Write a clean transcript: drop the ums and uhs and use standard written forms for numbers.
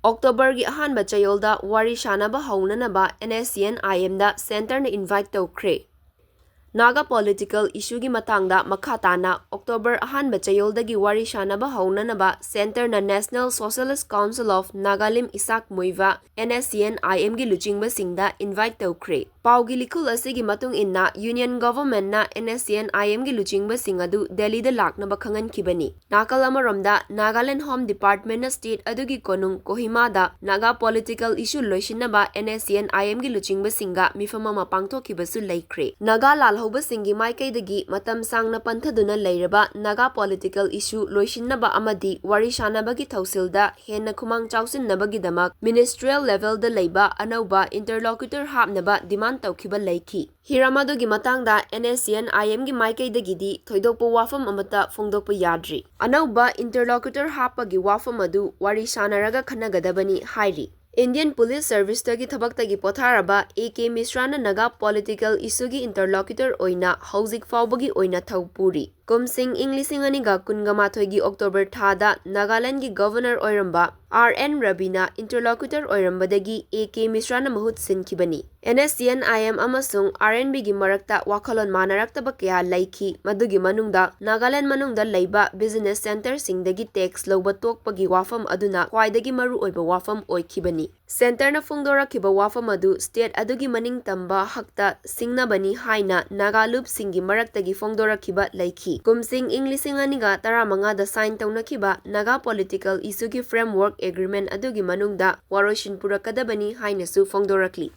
Octorber Ahanba Chayonda Wari Sanaba Hounanaba Nscm-Im da Center na invite Toukhre. Naga political issue gi matangda makhatana Octorber Ahanba Chayonda gi Wari Sanaba Hounanaba Center na National Socialist Council of Nagalim Isak Moiva Nscm-Im gi luchingba singda invite Toukhre. Paugi likul asigi matung inna Union Government na Nscm-Im gi luchingba sing adu Delhi da laknaba khangan kibani. Nakal amaramda Nagaland Home Department na state adugi konung Kohima da Naga political issue loishinaba Nscm-Im gi luchingba singa mifama mapangto kibasu laikre. Naga lalhoba singi maikaidagi matam sangna panthaduna lairaba Naga political issue loishinnaba amadi Wari Sanaba gi thausilda henna khumang chausinnaba gi damak ministerial level da leiba anauba interlocutor hapnaba demand Toukhre laiki. Hiramadu gi matangda Nscm-Im gi maikaidagidi thoidokpa wafam amata fongdokpa yadri. Anauba interlocutor hapagi wafam adu wari sanaraga khanagadabani hairi. Indian Police Service tagi thabak-tagi potharaba AK Misrana Naga political issue gi interlocutor oina hauzik faubagi oina thaupuri. Kumsing Inglising aniga kungamathoi gi October thada Nagaland gi Governor oiramba RN Rabina interlocutor oirambadagi AK Misrana mahut sinkibani. Nscm-Im amasung RNB gi marakta wakhalon manaraktaba kaya laiki madugi manungda Nagaland manungda leiba business center singdagi tax loba tokpagi wafam aduna khwaidagi maru oiba wafam oikibani. Center na fungdorakiba wafam adu state adugi maning tamba hakta singnabani haina Nagalup singi maraktagi fongdorakiba laiki. Kumsing Inglising aniga taramanga da sign taunakiba Naga political issue gi framework agreement adugi manungda waroshin purakadabani haina su fongdorakli.